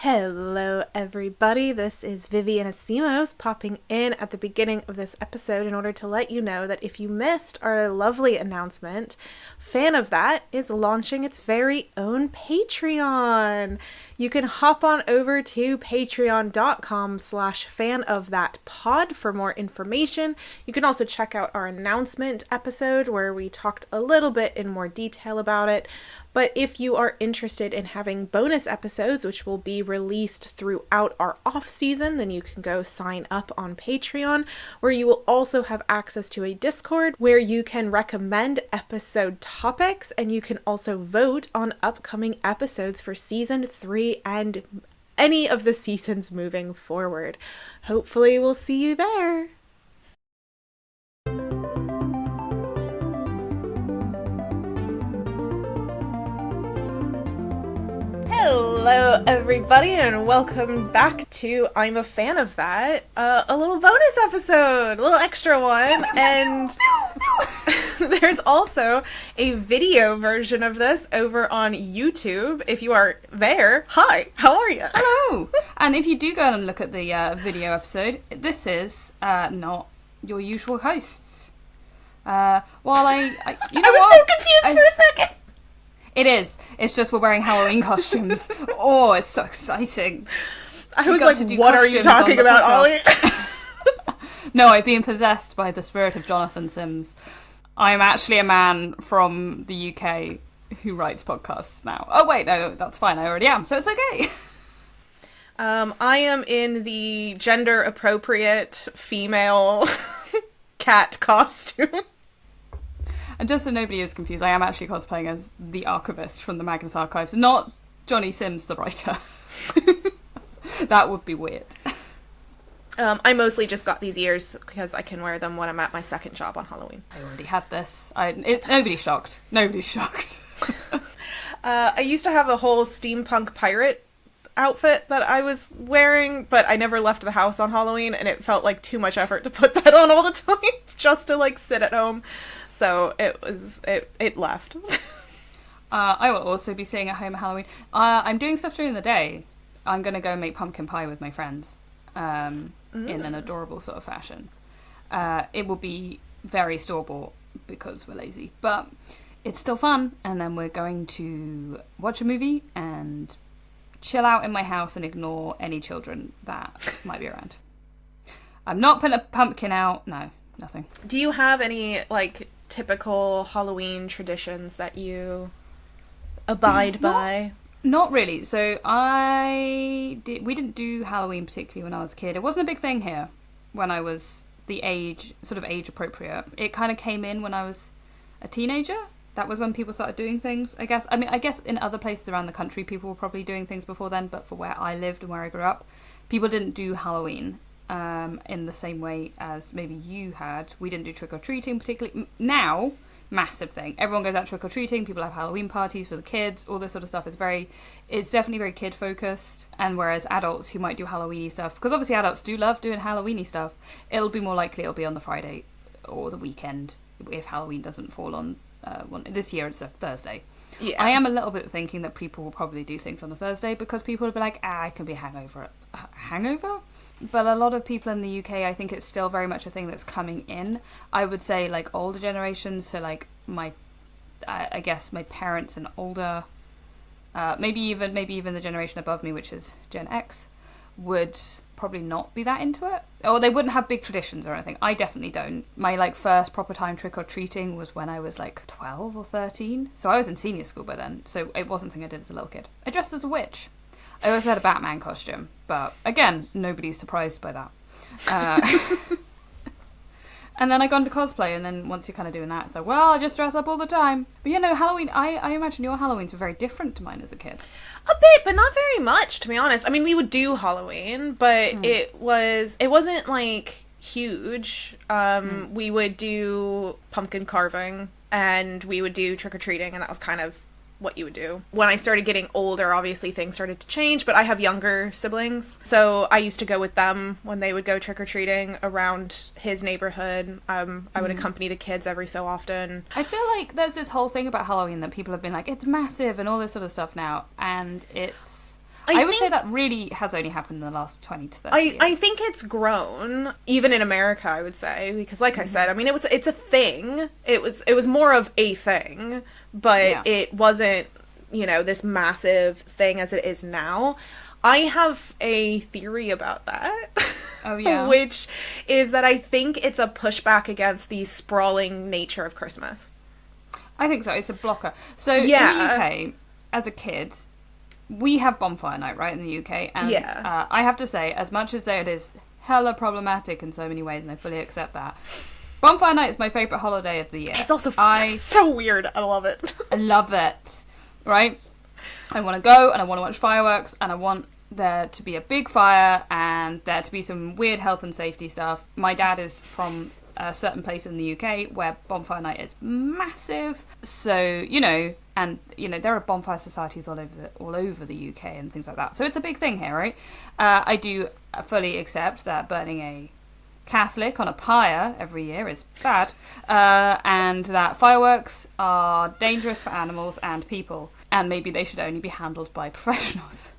Hello, everybody. This is Vivian and Asimos popping in at the beginning of this episode in order to let you know that if you missed our lovely announcement, Fan of That is launching its very own Patreon. You can hop on over to patreon.com/fanofThatPod for more information. You can also check out our announcement episode where we talked a little bit in more detail about it. But if you are interested in having bonus episodes, which will be released throughout our off season, then you can go sign up on Patreon, where you will also have access to a Discord where you can recommend episode topics, and you can also vote on upcoming episodes for season 3 and any of the seasons moving forward. Hopefully we'll see you there. Hello, everybody, and welcome back to I'm a Fan of That, a little bonus episode, a little extra one, and there's also a video version of this over on YouTube. If you are there, hi, how are you? Hello! And if you do go and look at the video episode, this is not your usual hosts. I was so confused for a second. It is. It's just we're wearing Halloween costumes. Oh, it's so exciting. I was like, what are you talking about, Ollie? No, I've been possessed by the spirit of Jonathan Sims. I'm actually a man from the UK who writes podcasts now. Oh, wait, no, that's fine. I already am, so it's okay. I am in the gender-appropriate female cat costume. And just so nobody is confused, I am actually cosplaying as the archivist from the Magnus Archives, not Johnny Sims, the writer. That would be weird. I mostly just got these ears because I can wear them when I'm at my second job on Halloween. I already had this. Nobody's shocked. Nobody's shocked. I used to have a whole steampunk pirate outfit that I was wearing, but I never left the house on Halloween, and it felt like too much effort to put that on all the time just to like sit at home. So it left. I will also be staying at home at Halloween. I'm doing stuff during the day. I'm going to go make pumpkin pie with my friends in an adorable sort of fashion. It will be very store-bought because we're lazy, but it's still fun. And then we're going to watch a movie and chill out in my house and ignore any children that might be around. I'm not putting a pumpkin out. No, nothing. Do you have any like typical Halloween traditions that you abide by? Not really. So we didn't do Halloween particularly when I was a kid. It wasn't a big thing here when I was the age appropriate. It kind of came in when I was a teenager. That was when people started doing things, I guess. I mean, I guess in other places around the country, people were probably doing things before then, but for where I lived and where I grew up, people didn't do Halloween in the same way as maybe you had. We didn't do trick-or-treating particularly. Now, massive thing. Everyone goes out trick-or-treating, people have Halloween parties for the kids, all this sort of stuff. It's definitely very kid-focused, and whereas adults who might do Halloween-y stuff, because obviously adults do love doing Halloween-y stuff, it'll be more likely it'll be on the Friday or the weekend if Halloween doesn't fall on this year it's a Thursday. Yeah. I am a little bit thinking that people will probably do things on a Thursday because people will be like, I can be hangover. But a lot of people in the UK, I think it's still very much a thing that's coming in. I would say like older generations, so like I guess my parents and older, maybe even the generation above me, which is Gen X, would probably not be that into it, or they wouldn't have big traditions or anything. I definitely don't. My like first proper time trick-or-treating was when I was like 12 or 13, so I was in senior school by then, so it wasn't a thing I did as a little kid. I dressed as a witch. I also had a Batman costume, but again, nobody's surprised by that. And then I got into cosplay, and then once you're kind of doing that, it's like, well, I just dress up all the time. But Halloween, I imagine your Halloweens were very different to mine as a kid. A bit, but not very much, to be honest. I mean, we would do Halloween, but it wasn't like huge. We would do pumpkin carving, and we would do trick-or-treating, and that was kind of what you would do. When I started getting older, obviously things started to change, but I have younger siblings, so I used to go with them when they would go trick-or-treating around his neighborhood. I would accompany the kids every so often. I feel like there's this whole thing about Halloween that people have been like, it's massive and all this sort of stuff now, and it's... I would say that really has only happened in the last 20 to 30 years. I think it's grown, even in America, I would say, because like I said, I mean, it's a thing. It was more of a thing, but it wasn't, you know, this massive thing as it is now. I have a theory about that. Oh, yeah. Which is that I think it's a pushback against the sprawling nature of Christmas. I think so. It's a blocker. So in the UK, as a kid, we have bonfire night, right, in the UK. And I have to say, as much as it is hella problematic in so many ways, and I fully accept that, bonfire night is my favourite holiday of the year. It's also so weird. I love it. I love it. Right? I want to go and I want to watch fireworks and I want there to be a big fire and there to be some weird health and safety stuff. My dad is from a certain place in the UK where bonfire night is massive. So, you know, and, you know, there are bonfire societies all over the UK and things like that. So it's a big thing here, right? I do fully accept that burning a Catholic on a pyre every year is bad, and that fireworks are dangerous for animals and people, and maybe they should only be handled by professionals.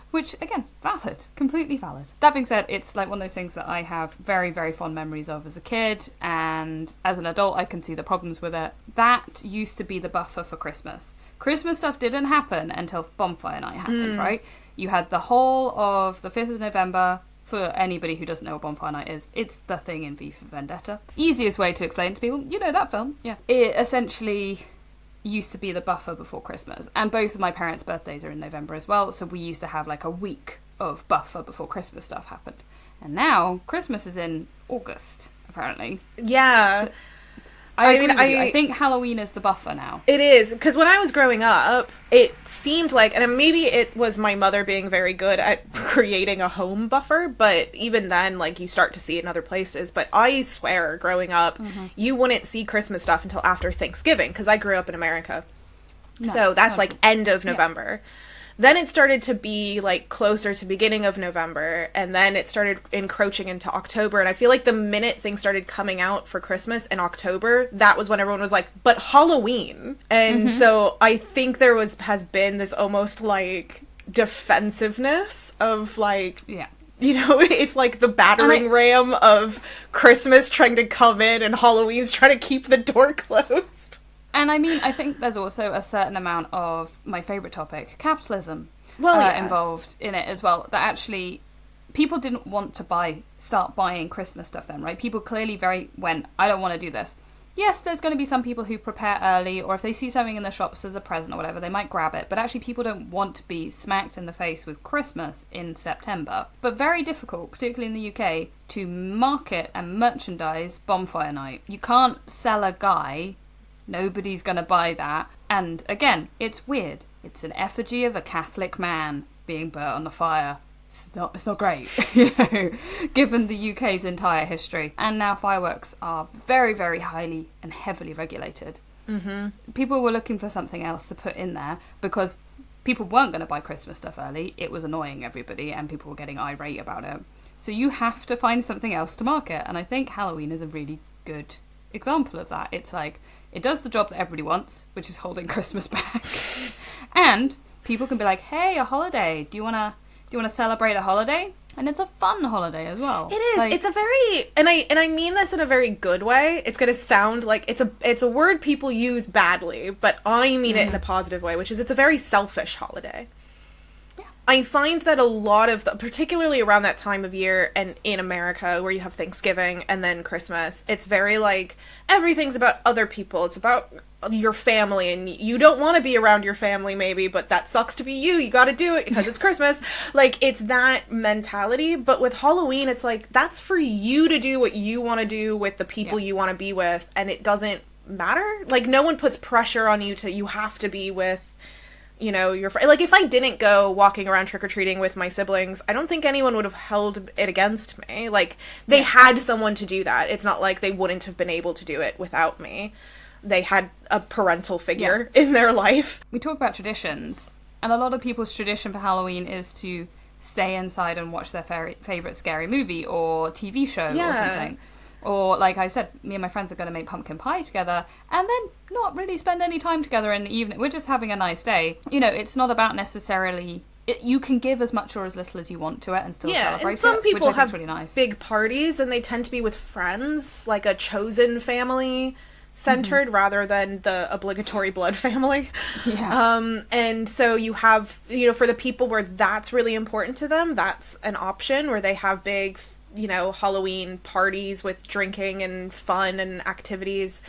Which, again, valid. Completely valid. That being said, it's like one of those things that I have very, very fond memories of as a kid, and as an adult I can see the problems with it. That used to be the buffer for Christmas. Christmas stuff didn't happen until bonfire night happened, right? You had the whole of the 5th of November. For anybody who doesn't know what bonfire night is, it's the thing in V for Vendetta. Easiest way to explain to people, you know that film, yeah. It essentially used to be the buffer before Christmas, and both of my parents' birthdays are in November as well, so we used to have like a week of buffer before Christmas stuff happened. And now Christmas is in August, apparently. Yeah. So, I agree with you. I think Halloween is the buffer now. It is, because when I was growing up, it seemed like, and maybe it was my mother being very good at creating a home buffer, but even then, like, you start to see it in other places. But I swear, growing up, you wouldn't see Christmas stuff until after Thanksgiving, because I grew up in America. No, so that's, like, end of November. Yeah. Then it started to be, like, closer to beginning of November, and then it started encroaching into October, and I feel like the minute things started coming out for Christmas in October, that was when everyone was like, but Halloween! And so I think there has been this almost, like, defensiveness of, like... Yeah. You know, it's like the battering ram of Christmas trying to come in, and Halloween's trying to keep the door closed. And I mean, I think there's also a certain amount of my favourite topic, capitalism, involved in it as well. That actually, people didn't want to start buying Christmas stuff then, right? People clearly went, I don't want to do this. Yes, there's going to be some people who prepare early, or if they see something in the shops as a present or whatever, they might grab it. But actually, people don't want to be smacked in the face with Christmas in September. But very difficult, particularly in the UK, to market and merchandise bonfire night. You can't sell a guy. Nobody's going to buy that. And again, it's weird. It's an effigy of a Catholic man being burnt on the fire. It's not great, you know, given the UK's entire history. And now fireworks are very, very highly and heavily regulated. People were looking for something else to put in there because people weren't going to buy Christmas stuff early. It was annoying everybody and people were getting irate about it. So you have to find something else to market. And I think Halloween is a really good example of that. It's like, it does the job that everybody wants, which is holding Christmas back. And people can be like, hey, a holiday. Do you want to celebrate a holiday? And it's a fun holiday as well. It is. Like, it's a very, and I mean this in a very good way. It's going to sound like it's a word people use badly, but I mean it in a positive way, which is it's a very selfish holiday. I find that a lot of, particularly around that time of year and in America where you have Thanksgiving and then Christmas, it's very like, everything's about other people. It's about your family and you don't want to be around your family maybe, but that sucks to be you. You got to do it because it's Christmas. Like, it's that mentality. But with Halloween, it's like, that's for you to do what you want to do with the people you want to be with. And it doesn't matter. Like, no one puts pressure on you you have to be with, you know, like, if I didn't go walking around trick-or-treating with my siblings, I don't think anyone would have held it against me. Like, they had someone to do that. It's not like they wouldn't have been able to do it without me. They had a parental figure in their life. We talk about traditions, and a lot of people's tradition for Halloween is to stay inside and watch their favourite scary movie or TV show or something. Or, like I said, me and my friends are going to make pumpkin pie together and then not really spend any time together in the evening. We're just having a nice day. You know, it's not about necessarily you can give as much or as little as you want to it and still celebrate and some people which I think have is really nice. big parties, and they tend to be with friends, like a chosen family centered rather than the obligatory blood family. Yeah. And so you have, for the people where that's really important to them, that's an option where they have big, Halloween parties with drinking and fun and activities.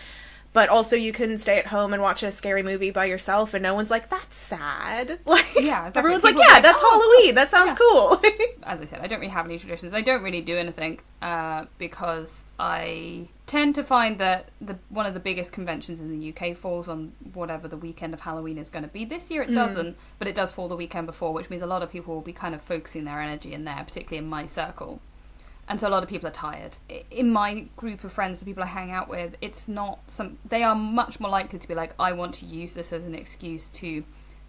But also you can stay at home and watch a scary movie by yourself and no one's like, that's sad. Like, yeah, exactly. Everyone's people like, yeah, that's Halloween. That sounds cool. As I said, I don't really have any traditions. I don't really do anything because I tend to find that one of the biggest conventions in the UK falls on whatever the weekend of Halloween is going to be. This year it doesn't, but it does fall the weekend before, which means a lot of people will be kind of focusing their energy in there, particularly in my circle. And so a lot of people are tired. In my group of friends, the people I hang out with, they are much more likely to be like, I want to use this as an excuse to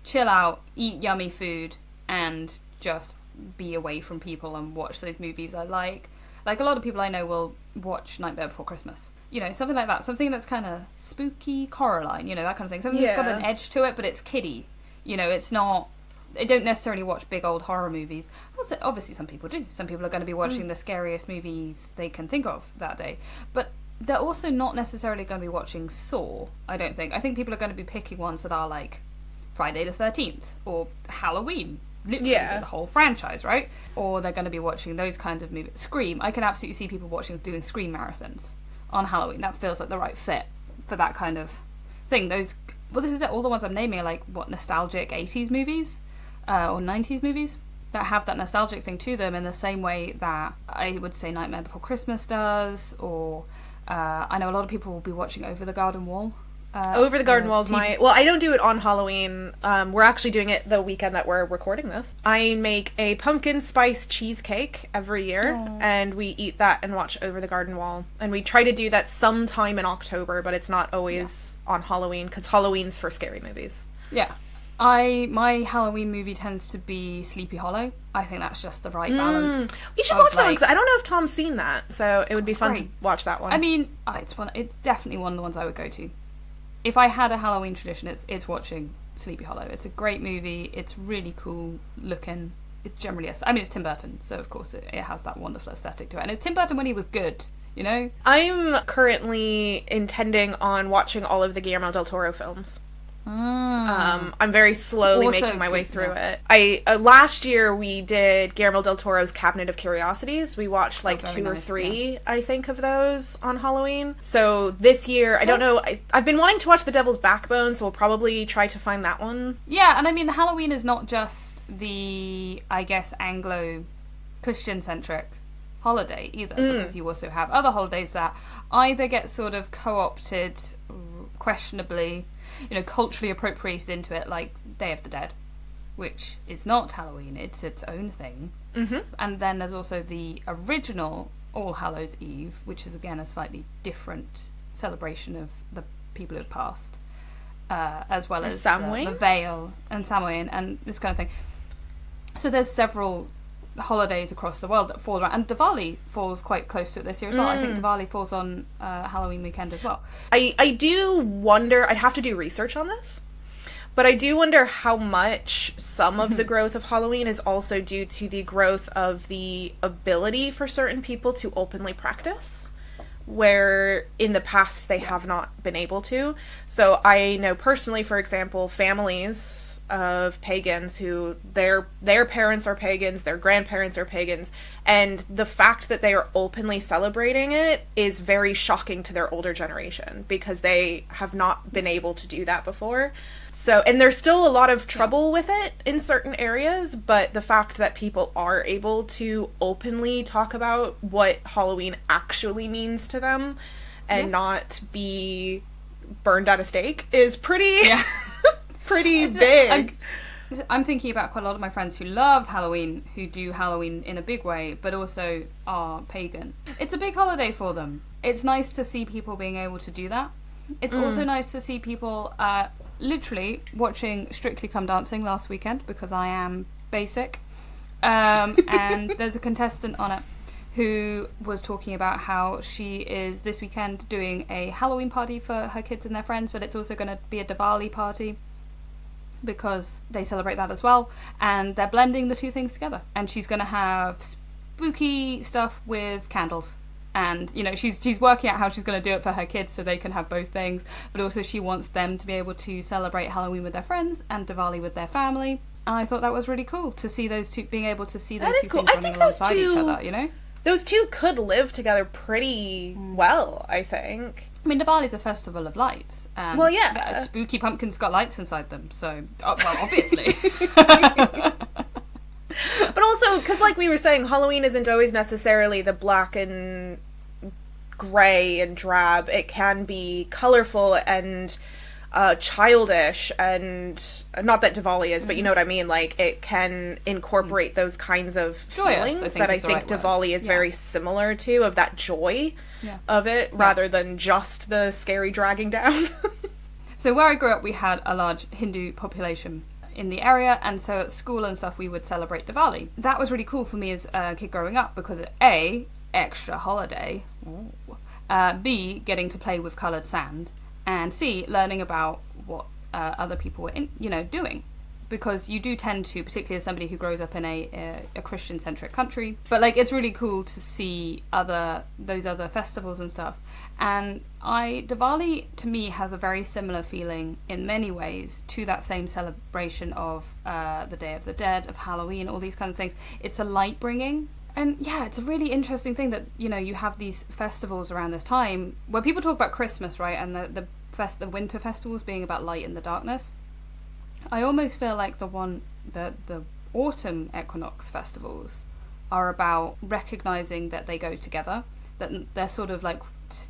chill out, eat yummy food, and just be away from people and watch those movies I like. Like, a lot of people I know will watch Nightmare Before Christmas. Something like that. Something that's kind of spooky, Coraline, that kind of thing. Something that's got an edge to it, but it's kiddie. It's not... They don't necessarily watch big old horror movies. Also, obviously, some people do. Some people are going to be watching the scariest movies they can think of that day. But they're also not necessarily going to be watching Saw, I don't think. I think people are going to be picking ones that are like Friday the 13th or Halloween. Literally the whole franchise, right? Or they're going to be watching those kinds of movies. Scream. I can absolutely see people doing Scream marathons on Halloween. That feels like the right fit for that kind of thing. This is it. All the ones I'm naming are like, nostalgic 80s movies? Or 90s movies that have that nostalgic thing to them in the same way that I would say Nightmare Before Christmas does, or I know a lot of people will be watching Over the Garden Wall. Over the Garden Wall is I don't do it on Halloween. We're actually doing it the weekend that we're recording this. I make a pumpkin spice cheesecake every year, and we eat that and watch Over the Garden Wall. And we try to do that sometime in October, but it's not always on Halloween, because Halloween's for scary movies. Yeah. My Halloween movie tends to be Sleepy Hollow. I think that's just the right balance. We should watch that one, because I don't know if Tom's seen that, so it would be fun to watch that one. I mean, it's definitely one of the ones I would go to. If I had a Halloween tradition, it's watching Sleepy Hollow. It's a great movie. It's really cool looking. It's generally, it's Tim Burton, so of course it has that wonderful aesthetic to it. And it's Tim Burton when he was good, I'm currently intending on watching all of the Guillermo del Toro films. I'm very slowly making my way through it. Last year we did Guillermo del Toro's Cabinet of Curiosities. We watched like 2 or 3, I think, of those on Halloween. So this year, I don't know, I've been wanting to watch The Devil's Backbone, so we'll probably try to find that one. Yeah, and I mean, Halloween is not just the, I guess, Anglo-Christian-centric holiday either, because you also have other holidays that either get sort of co-opted questionably, culturally appropriated into it, like Day of the Dead, which is not Halloween, it's its own thing. And then there's also the original All Hallows Eve, which is again a slightly different celebration of the people who have passed, as well as the Veil and Samhain and this kind of thing. So there's several holidays across the world that fall around, and Diwali falls quite close to it this year as well. I think Diwali falls on Halloween weekend as well. I do wonder, I'd have to do research on this, but I do wonder how much some of the growth of Halloween is also due to the growth of the ability for certain people to openly practice, where in the past they have not been able to. So I know personally, for example, families of pagans who their parents are pagans, their grandparents are pagans, and the fact that they are openly celebrating it is very shocking to their older generation, because they have not been able to do that before. So, and there's still a lot of trouble with it in certain areas, but the fact that people are able to openly talk about what Halloween actually means to them and not be burned at a stake is pretty pretty big. I'm thinking about quite a lot of my friends who love Halloween, who do Halloween in a big way, but also are pagan. It's a big holiday for them. It's nice to see people being able to do that. It's also nice to see people literally watching Strictly Come Dancing last weekend, because I am basic. And there's a contestant on it who was talking about how she is this weekend doing a Halloween party for her kids and their friends, but it's also going to be a Diwali party. because they celebrate that as well, and they're blending the two things together. And she's going to have spooky stuff with candles, and you know, she's working out how she's going to do it for her kids so they can have both things, but also she wants them to be able to celebrate Halloween with their friends and Diwali with their family. And I thought that was really cool to see those two, being able to see those two things running alongside each other, you know? Those two could live together pretty well, I think. I mean, Diwali's a festival of lights. And well, yeah. Spooky pumpkins got lights inside them, so, well, obviously. But also, because like we were saying, Halloween isn't always necessarily the black and grey and drab. It can be colourful and childish, and not that Diwali is, but you know what I mean, like it can incorporate those kinds of feelings that I think Diwali is very similar to, of that joy of it, rather than just the scary dragging down. So where I grew up, we had a large Hindu population in the area, and so at school and stuff we would celebrate Diwali. That was really cool for me as a kid growing up, because A, extra holiday, B, getting to play with coloured sand, and C, learning about what other people were doing. Because you do tend to, particularly as somebody who grows up in a Christian-centric country, but like it's really cool to see those other festivals and stuff. And Diwali to me has a very similar feeling in many ways to that same celebration of the Day of the Dead, of Halloween, all these kind of things. It's a light bringing. And yeah, it's a really interesting thing that, you know, you have these festivals around this time where people talk about Christmas, right, and the winter festivals being about light in the darkness. I almost feel like the autumn equinox festivals are about recognizing that they go together, that they're sort of like,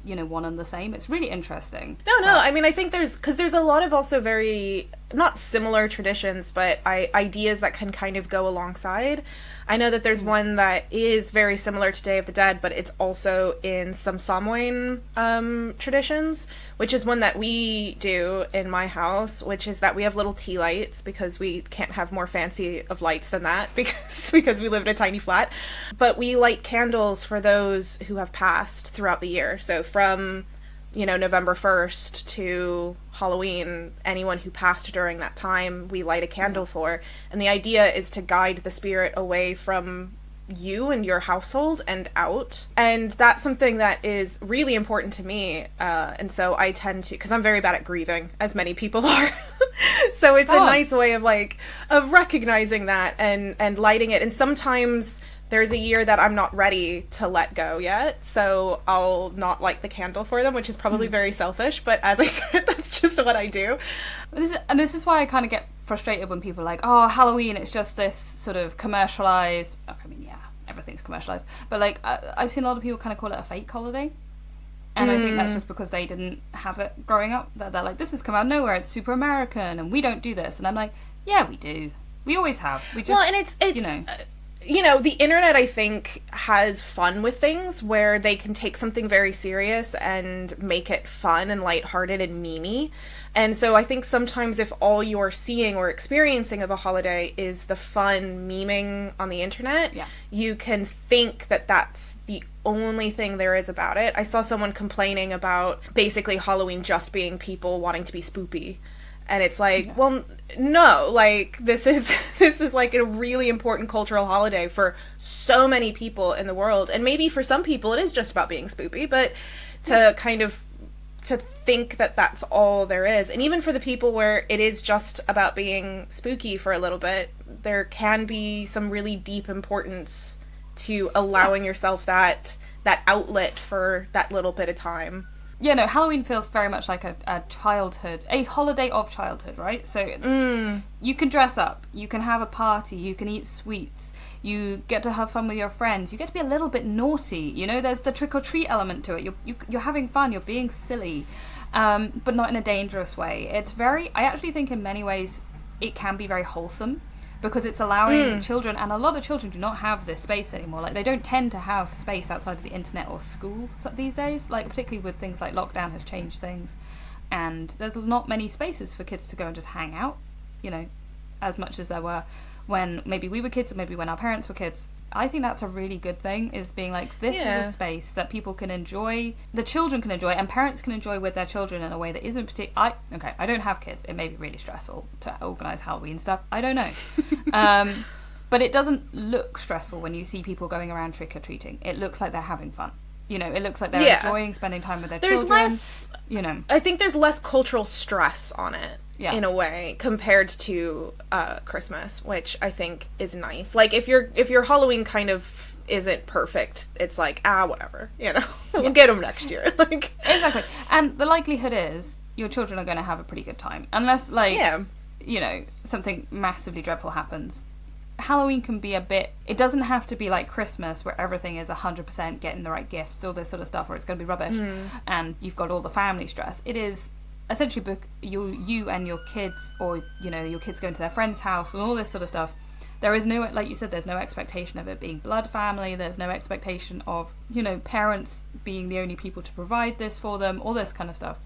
you know, one and the same. It's really interesting. No, I mean, I think there's a lot of also very, not similar traditions, but ideas that can kind of go alongside. I know that there's one that is very similar to Day of the Dead, but it's also in some Samoan traditions, which is one that we do in my house, which is that we have little tea lights, because we can't have more fancy of lights than that, because we live in a tiny flat. But we light candles for those who have passed throughout the year. So from, you know, November 1st to Halloween, anyone who passed during that time, we light a candle for. And the idea is to guide the spirit away from you and your household and out. And that's something that is really important to me. And so I tend to, because I'm very bad at grieving, as many people are. So it's a nice way of recognizing that and lighting it. And sometimes there's a year that I'm not ready to let go yet, so I'll not light the candle for them, which is probably very selfish, but as I said, that's just what I do. This is why I kind of get frustrated when people are like, oh, Halloween, it's just this sort of commercialised, I mean, yeah, everything's commercialised, but like, I've seen a lot of people kind of call it a fake holiday, and I think that's just because they didn't have it growing up, that they're like, this has come out of nowhere, it's super American, and we don't do this, and I'm like, yeah, we do. We always have. We just, well, and it's you know... You know, the internet, I think, has fun with things where they can take something very serious and make it fun and lighthearted and memey. And so I think sometimes if all you're seeing or experiencing of a holiday is the fun memeing on the internet, you can think that that's the only thing there is about it. I saw someone complaining about basically Halloween just being people wanting to be spoopy. And it's like, well, no, like, this is like a really important cultural holiday for so many people in the world. And maybe for some people it is just about being spoopy, but to think that that's all there is. And even for the people where it is just about being spooky for a little bit, there can be some really deep importance to allowing yourself that outlet for that little bit of time. Yeah, no, Halloween feels very much like a holiday of childhood, right? So you can dress up, you can have a party, you can eat sweets, you get to have fun with your friends, you get to be a little bit naughty, you know, there's the trick-or-treat element to it, you're having fun, you're being silly, but not in a dangerous way. I actually think in many ways it can be very wholesome, because it's allowing children, and a lot of children do not have this space anymore. Like, they don't tend to have space outside of the internet or school these days, like, particularly with things like lockdown has changed things, and there's not many spaces for kids to go and just hang out, you know, as much as there were when maybe we were kids or maybe when our parents were kids. I think that's a really good thing, is being like, this is a space that people can enjoy, the children can enjoy, and parents can enjoy with their children in a way that isn't particular. I don't have kids. It may be really stressful to organise Halloween stuff. I don't know. But it doesn't look stressful when you see people going around trick-or-treating. It looks like they're having fun. You know, it looks like they're enjoying spending time with their children. Less, you know. I think there's less cultural stress on it. Yeah. In a way, compared to Christmas, which I think is nice. Like, if your Halloween kind of isn't perfect, it's like, whatever, you know, we'll get them next year. Like, exactly. And the likelihood is your children are going to have a pretty good time, unless, like, you know, something massively dreadful happens. Halloween can be a bit, it doesn't have to be like Christmas where everything is 100% getting the right gifts, all this sort of stuff, or it's going to be rubbish and you've got all the family stress. It is essentially book you and your kids, or, you know, your kids going to their friend's house and all this sort of stuff. There is no, like you said, there's no expectation of it being blood family. There's no expectation of, you know, parents being the only people to provide this for them, all this kind of stuff.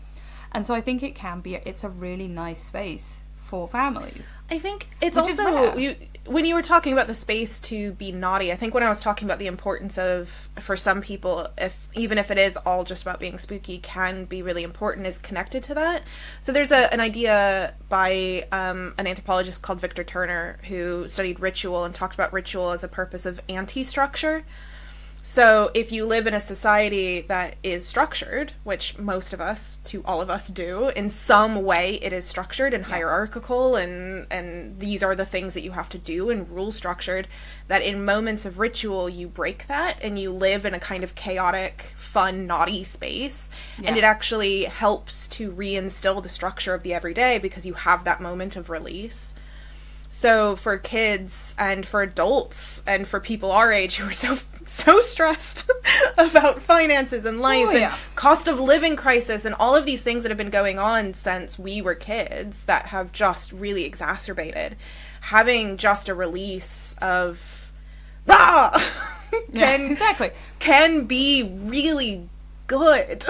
And so I think it's a really nice space for families. I think it's also, when you were talking about the space to be naughty, I think when I was talking about the importance of, for some people, even if it is all just about being spooky, can be really important, is connected to that. So there's an idea by an anthropologist called Victor Turner, who studied ritual and talked about ritual as a purpose of anti-structure. So if you live in a society that is structured, which most of us, to all of us do, in some way it is structured and hierarchical, and these are the things that you have to do and rule structured, that in moments of ritual you break that and you live in a kind of chaotic, fun, naughty space. And it actually helps to reinstill the structure of the everyday because you have that moment of release. So for kids and for adults and for people our age who are so stressed about finances and life and cost of living crisis and all of these things that have been going on since we were kids that have just really exacerbated, having just a release of can be really good.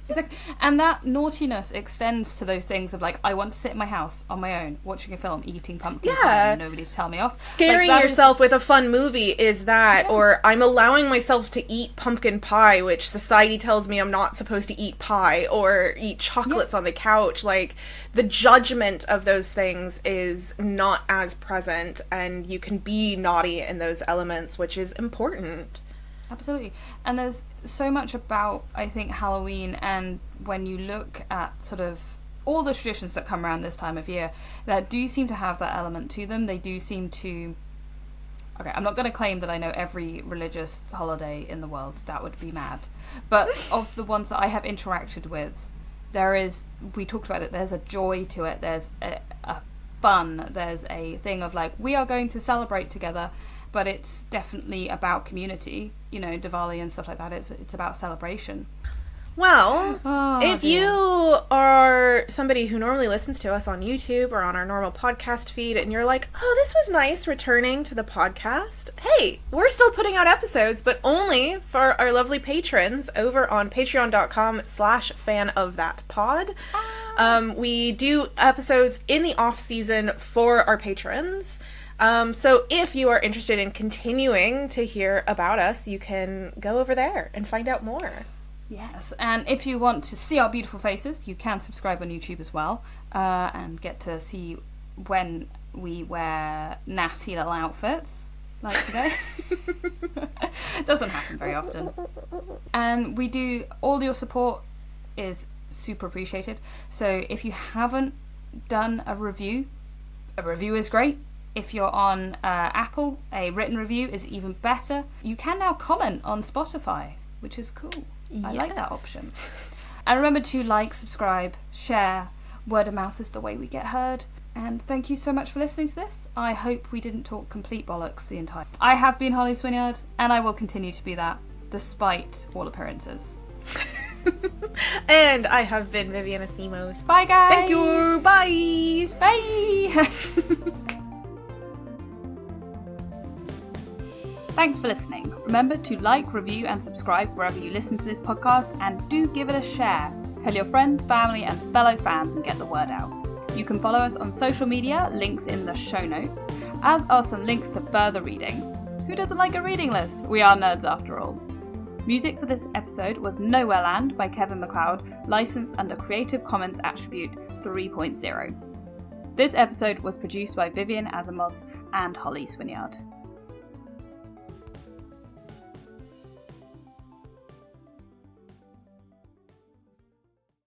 Exactly. And that naughtiness extends to those things of, like, I want to sit in my house on my own, watching a film, eating pumpkin pie, and nobody to tell me off. Scaring yourself with a fun movie is that, or I'm allowing myself to eat pumpkin pie, which society tells me I'm not supposed to eat pie, or eat chocolates on the couch. Like, the judgment of those things is not as present, and you can be naughty in those elements, which is important. Absolutely. And there's so much about, I think, Halloween, and when you look at sort of all the traditions that come around this time of year, that do seem to have that element to them. They do seem to... Okay, I'm not going to claim that I know every religious holiday in the world. That would be mad. But of the ones that I have interacted with, we talked about it, there's a joy to it. There's a fun. There's a thing of, like, we are going to celebrate together. But it's definitely about community, you know, Diwali and stuff like that. It's about celebration. Well, if you are somebody who normally listens to us on YouTube or on our normal podcast feed, and you're like, oh, this was nice returning to the podcast. Hey, we're still putting out episodes, but only for our lovely patrons over on patreon.com/fanofThatPod. We do episodes in the off season for our patrons. So if you are interested in continuing to hear about us, you can go over there and find out more. Yes, and if you want to see our beautiful faces, you can subscribe on YouTube as well, and get to see when we wear nasty little outfits, like today. Doesn't happen very often. And all your support is super appreciated. So if you haven't done a review is great. If you're on Apple, a written review is even better. You can now comment on Spotify, which is cool. Yes. I like that option. And remember to like, subscribe, share. Word of mouth is the way we get heard. And thank you so much for listening to this. I hope we didn't talk complete bollocks the entire time. I have been Holly Swinyard, and I will continue to be that, despite all appearances. And I have been Vivian and Asimos. Bye, guys. Thank you. Bye. Bye. Thanks for listening. Remember to like, review, and subscribe wherever you listen to this podcast, and do give it a share. Tell your friends, family, and fellow fans and get the word out. You can follow us on social media, links in the show notes, as are some links to further reading. Who doesn't like a reading list? We are nerds after all. Music for this episode was Nowhere Land by Kevin MacLeod, licensed under Creative Commons Attribute 3.0. This episode was produced by Vivian, Asimos and Holly Swinyard.